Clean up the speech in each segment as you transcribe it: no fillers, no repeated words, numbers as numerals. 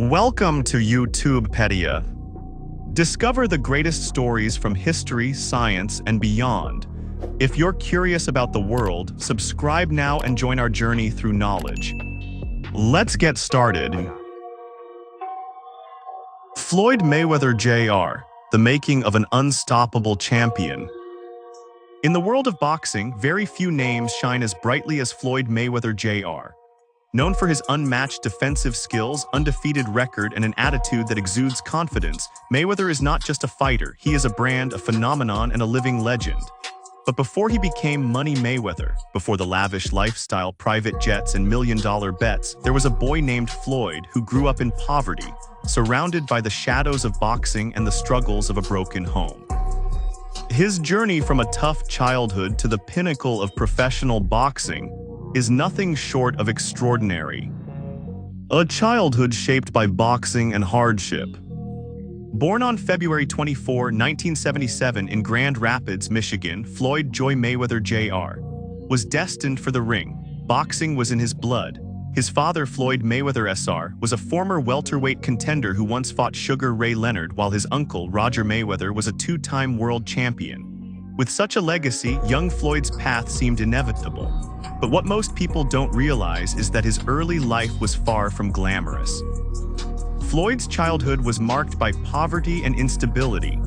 Welcome to YouTube Pedia. Discover the greatest stories from history, science, and beyond. If you're curious about the world, subscribe now and join our journey through knowledge. Let's get started. Floyd Mayweather Jr., the making of an unstoppable champion. In the world of boxing, very few names shine as brightly as Floyd Mayweather Jr. Known for his unmatched defensive skills, undefeated record, and an attitude that exudes confidence, Mayweather is not just a fighter, he is a brand, a phenomenon, and a living legend. But before he became Money Mayweather, before the lavish lifestyle, private jets, and million-dollar bets, there was a boy named Floyd who grew up in poverty, surrounded by the shadows of boxing and the struggles of a broken home. His journey from a tough childhood to the pinnacle of professional boxing is nothing short of extraordinary. A childhood shaped by boxing and hardship. Born on February 24, 1977 in Grand Rapids, Michigan, Floyd Joy Mayweather Jr. was destined for the ring. Boxing was in his blood. His father, Floyd Mayweather Sr., was a former welterweight contender who once fought Sugar Ray Leonard, while his uncle, Roger Mayweather, was a two-time world champion. With such a legacy, young Floyd's path seemed inevitable. But what most people don't realize is that his early life was far from glamorous. Floyd's childhood was marked by poverty and instability.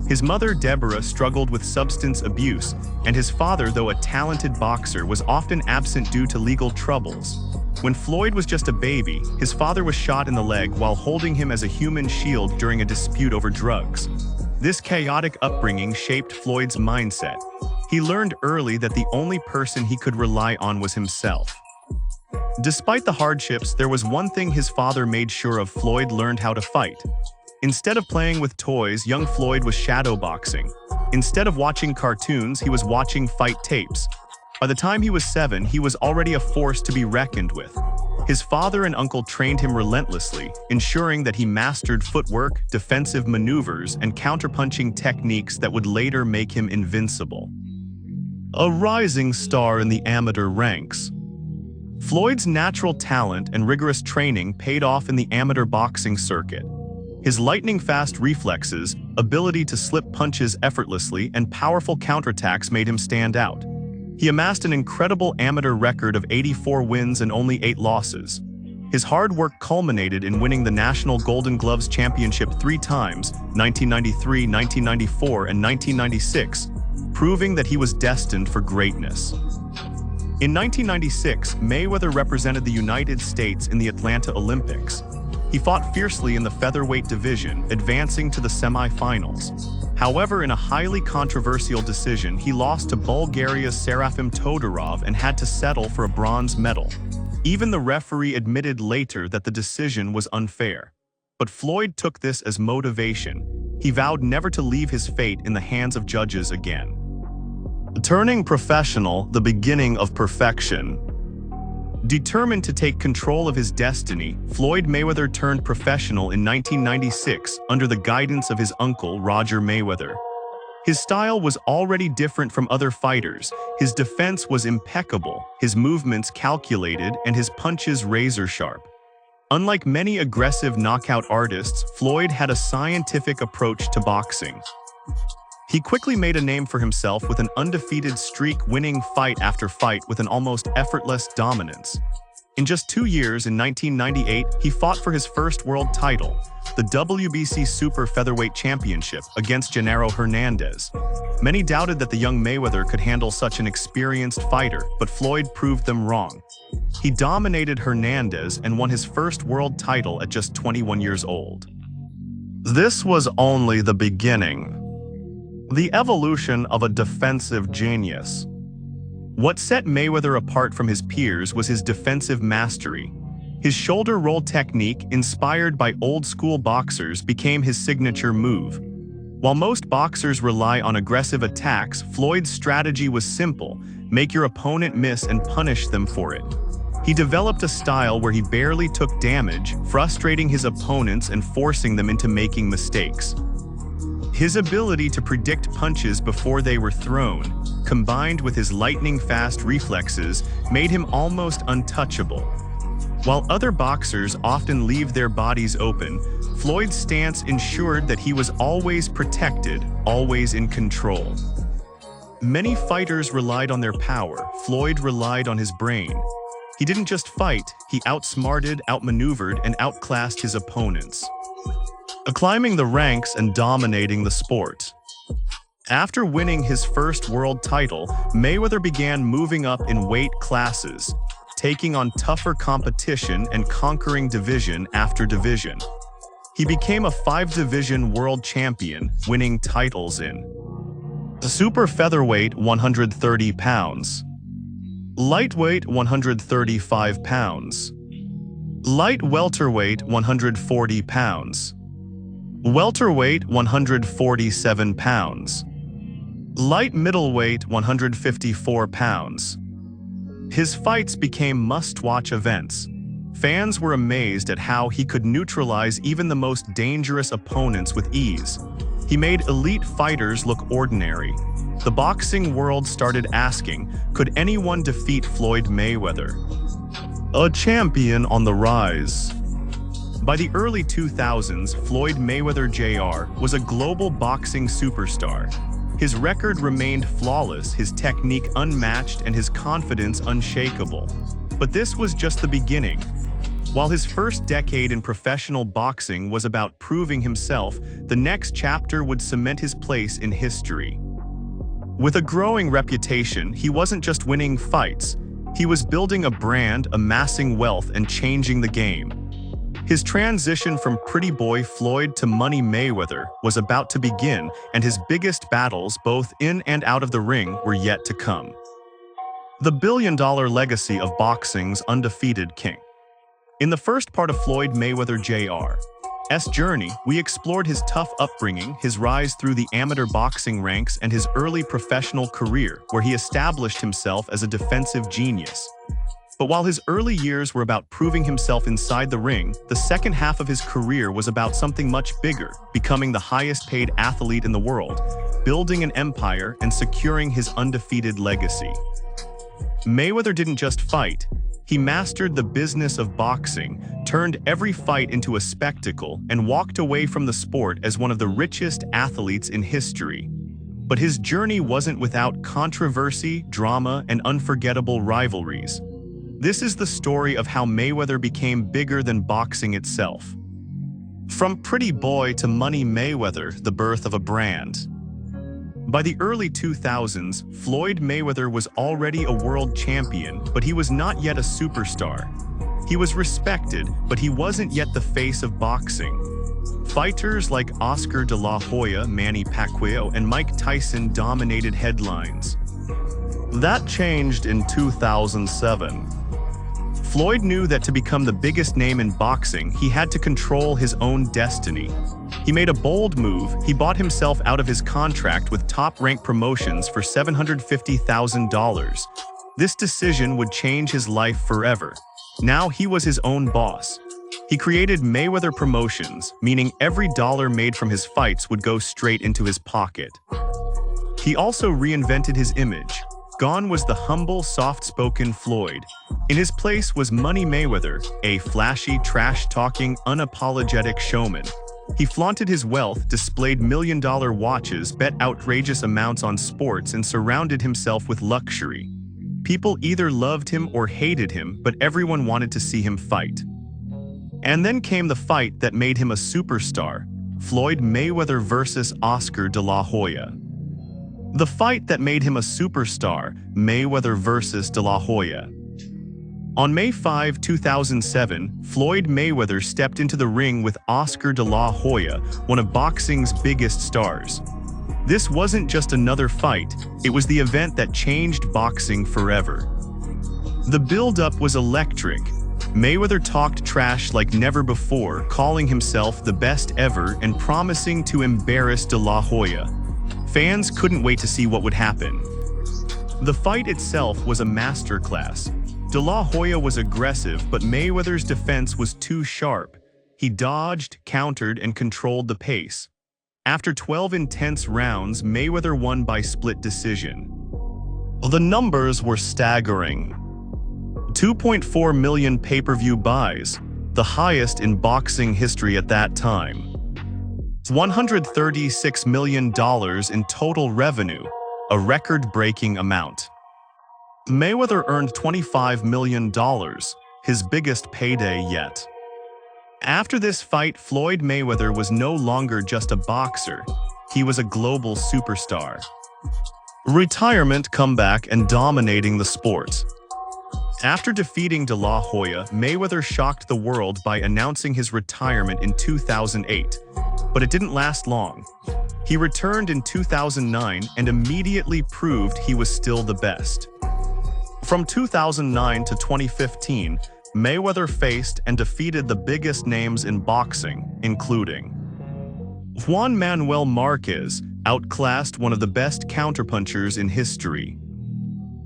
His mother, Deborah, struggled with substance abuse, and his father, though a talented boxer, was often absent due to legal troubles. When Floyd was just a baby, his father was shot in the leg while holding him as a human shield during a dispute over drugs. This chaotic upbringing shaped Floyd's mindset. He learned early that the only person he could rely on was himself. Despite the hardships, there was one thing his father made sure of: Floyd learned how to fight. Instead of playing with toys, young Floyd was shadowboxing. Instead of watching cartoons, he was watching fight tapes. By the time he was 7, he was already a force to be reckoned with. His father and uncle trained him relentlessly, ensuring that he mastered footwork, defensive maneuvers, and counterpunching techniques that would later make him invincible. A rising star in the amateur ranks. Floyd's natural talent and rigorous training paid off in the amateur boxing circuit. His lightning-fast reflexes, ability to slip punches effortlessly, and powerful counterattacks made him stand out. He amassed an incredible amateur record of 84 wins and only 8 losses. His hard work culminated in winning the National Golden Gloves Championship 3 times, 1993, 1994, and 1996, proving that he was destined for greatness. In 1996, Mayweather represented the United States in the Atlanta Olympics. He fought fiercely in the featherweight division, advancing to the semifinals. However, in a highly controversial decision, he lost to Bulgaria's Serafim Todorov and had to settle for a bronze medal. Even the referee admitted later that the decision was unfair. But Floyd took this as motivation. He vowed never to leave his fate in the hands of judges again. Turning professional, the beginning of perfection. Determined to take control of his destiny, Floyd Mayweather turned professional in 1996 under the guidance of his uncle, Roger Mayweather. His style was already different from other fighters. His defense was impeccable, his movements calculated, and his punches razor-sharp. Unlike many aggressive knockout artists, Floyd had a scientific approach to boxing. He quickly made a name for himself with an undefeated streak, winning fight after fight with an almost effortless dominance. In just 2 years, in 1998, he fought for his first world title, the WBC Super Featherweight Championship, against Genaro Hernandez. Many doubted that the young Mayweather could handle such an experienced fighter, but Floyd proved them wrong. He dominated Hernandez and won his first world title at just 21 years old. This was only the beginning. The evolution of a defensive genius. What set Mayweather apart from his peers was his defensive mastery. His shoulder roll technique, inspired by old-school boxers, became his signature move. While most boxers rely on aggressive attacks, Floyd's strategy was simple: make your opponent miss and punish them for it. He developed a style where he barely took damage, frustrating his opponents and forcing them into making mistakes. His ability to predict punches before they were thrown, combined with his lightning-fast reflexes, made him almost untouchable. While other boxers often leave their bodies open, Floyd's stance ensured that he was always protected, always in control. Many fighters relied on their power. Floyd relied on his brain. He didn't just fight, he outsmarted, outmaneuvered, and outclassed his opponents, climbing the ranks and dominating the sport. After winning his first world title, Mayweather began moving up in weight classes, taking on tougher competition and conquering division after division. He became a 5-division world champion, winning titles in super featherweight 130 pounds, lightweight 135 pounds, light welterweight 140 pounds, welterweight 147 pounds, light middleweight 154 pounds. His fights became must-watch events. Fans were amazed at how he could neutralize even the most dangerous opponents with ease. He made elite fighters look ordinary. The boxing world started asking, could anyone defeat Floyd Mayweather? A champion on the rise. By the early 2000s, Floyd Mayweather Jr. was a global boxing superstar. His record remained flawless, his technique unmatched, and his confidence unshakable. But this was just the beginning. While his first decade in professional boxing was about proving himself, the next chapter would cement his place in history. With a growing reputation, he wasn't just winning fights. He was building a brand, amassing wealth, and changing the game. His transition from pretty boy Floyd to Money Mayweather was about to begin, and his biggest battles, both in and out of the ring, were yet to come. The billion-dollar legacy of boxing's undefeated king. In the first part of Floyd Mayweather Jr.'s journey, we explored his tough upbringing, his rise through the amateur boxing ranks, and his early professional career, where he established himself as a defensive genius. But while his early years were about proving himself inside the ring, the second half of his career was about something much bigger, becoming the highest-paid athlete in the world, building an empire, and securing his undefeated legacy. Mayweather didn't just fight. He mastered the business of boxing, turned every fight into a spectacle, and walked away from the sport as one of the richest athletes in history. But his journey wasn't without controversy, drama, and unforgettable rivalries. This is the story of how Mayweather became bigger than boxing itself. From pretty boy to Money Mayweather, the birth of a brand. By the early 2000s, Floyd Mayweather was already a world champion, but he was not yet a superstar. He was respected, but he wasn't yet the face of boxing. Fighters like Oscar de la Hoya, Manny Pacquiao, and Mike Tyson dominated headlines. That changed in 2007. Floyd knew that to become the biggest name in boxing, he had to control his own destiny. He made a bold move. He bought himself out of his contract with top-ranked promotions for $750,000. This decision would change his life forever. Now he was his own boss. He created Mayweather Promotions, meaning every dollar made from his fights would go straight into his pocket. He also reinvented his image. Gone was the humble, soft-spoken Floyd. In his place was Money Mayweather, a flashy, trash-talking, unapologetic showman. He flaunted his wealth, displayed million-dollar watches, bet outrageous amounts on sports, and surrounded himself with luxury. People either loved him or hated him, but everyone wanted to see him fight. And then came the fight that made him a superstar: Floyd Mayweather versus Oscar de la Hoya. The fight that made him a superstar, Mayweather versus de la Hoya. On May 5, 2007, Floyd Mayweather stepped into the ring with Oscar de la Hoya, one of boxing's biggest stars. This wasn't just another fight, it was the event that changed boxing forever. The build-up was electric. Mayweather talked trash like never before, calling himself the best ever and promising to embarrass de la Hoya. Fans couldn't wait to see what would happen. The fight itself was a masterclass. De la Hoya was aggressive, but Mayweather's defense was too sharp. He dodged, countered, and controlled the pace. After 12 intense rounds, Mayweather won by split decision. The numbers were staggering. 2.4 million pay-per-view buys, the highest in boxing history at that time. $136 million in total revenue, a record-breaking amount. Mayweather earned $25 million, his biggest payday yet. After this fight, Floyd Mayweather was no longer just a boxer, he was a global superstar. Retirement, comeback, and dominating the sport. After defeating De La Hoya, Mayweather shocked the world by announcing his retirement in 2008, but it didn't last long. He returned in 2009 and immediately proved he was still the best. From 2009 to 2015, Mayweather faced and defeated the biggest names in boxing, including Juan Manuel Marquez, outclassed one of the best counterpunchers in history.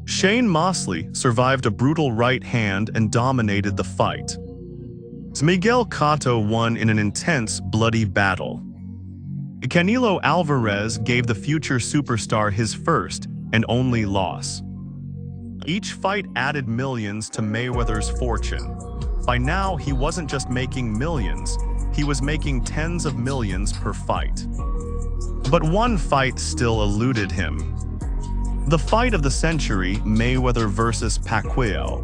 Shane Mosley survived a brutal right hand and dominated the fight. Miguel Cotto won in an intense, bloody battle. Canelo Alvarez gave the future superstar his first and only loss. Each fight added millions to Mayweather's fortune. By now, he wasn't just making millions, he was making tens of millions per fight. But one fight still eluded him. The fight of the century, Mayweather versus Pacquiao.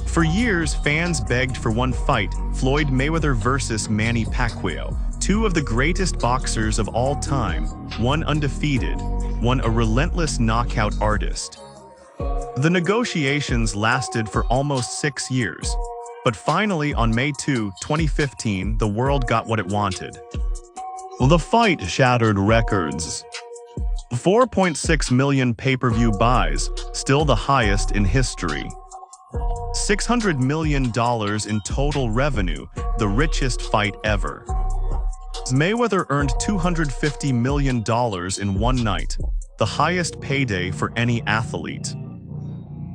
For years, fans begged for one fight, Floyd Mayweather versus Manny Pacquiao, two of the greatest boxers of all time, one undefeated, one a relentless knockout artist. The negotiations lasted for almost 6 years, but finally on May 2, 2015, the world got what it wanted. The fight shattered records. 4.6 million pay-per-view buys, still the highest in history. $600 million in total revenue, the richest fight ever. Mayweather earned $250 million in one night, the highest payday for any athlete.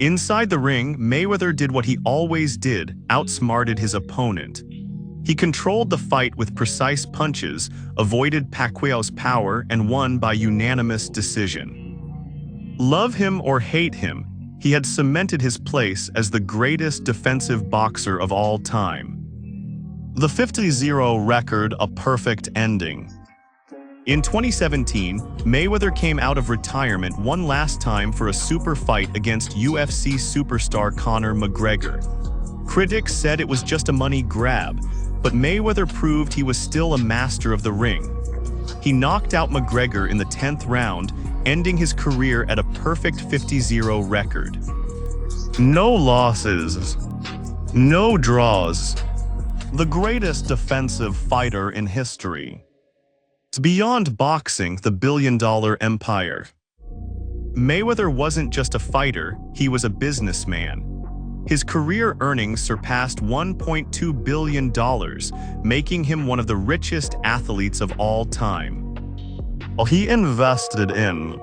Inside the ring, Mayweather did what he always did, outsmarted his opponent. He controlled the fight with precise punches, avoided Pacquiao's power, and won by unanimous decision. Love him or hate him, he had cemented his place as the greatest defensive boxer of all time. The 50-0 record, a perfect ending. In 2017, Mayweather came out of retirement one last time for a super fight against UFC superstar Conor McGregor. Critics said it was just a money grab, but Mayweather proved he was still a master of the ring. He knocked out McGregor in the 10th round, ending his career at a perfect 50-0 record. No losses, no draws. The greatest defensive fighter in history. Beyond boxing, the billion-dollar empire. Mayweather wasn't just a fighter, he was a businessman. His career earnings surpassed $1.2 billion, making him one of the richest athletes of all time. He invested in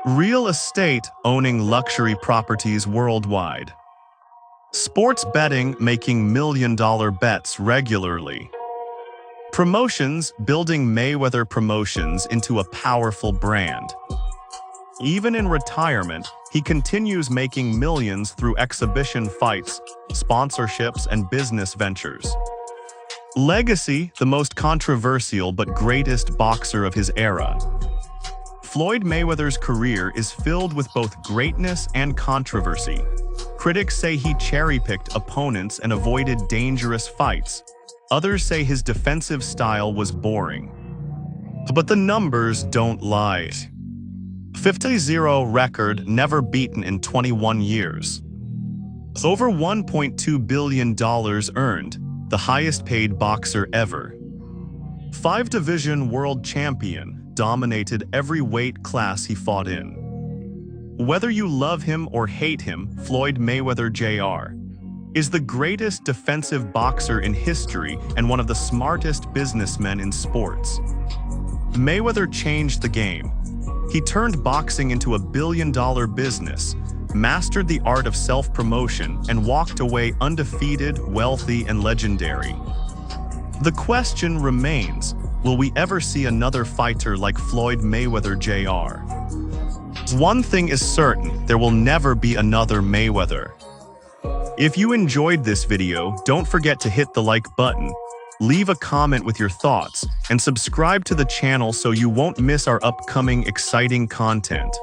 real estate, owning luxury properties worldwide. Sports betting, making million-dollar bets regularly. Promotions, building Mayweather Promotions into a powerful brand. Even in retirement, he continues making millions through exhibition fights, sponsorships, and business ventures. Legacy, the most controversial but greatest boxer of his era. Floyd Mayweather's career is filled with both greatness and controversy. Critics say he cherry-picked opponents and avoided dangerous fights. Others say his defensive style was boring. But the numbers don't lie. 50-0 record, never beaten in 21 years. Over $1.2 billion earned, the highest paid boxer ever. 5-division world champion, dominated every weight class he fought in. Whether you love him or hate him, Floyd Mayweather Jr. is the greatest defensive boxer in history and one of the smartest businessmen in sports. Mayweather changed the game. He turned boxing into a billion-dollar business, mastered the art of self-promotion, and walked away undefeated, wealthy, and legendary. The question remains, will we ever see another fighter like Floyd Mayweather Jr.? One thing is certain, there will never be another Mayweather. If you enjoyed this video, don't forget to hit the like button, leave a comment with your thoughts, and subscribe to the channel so you won't miss our upcoming exciting content.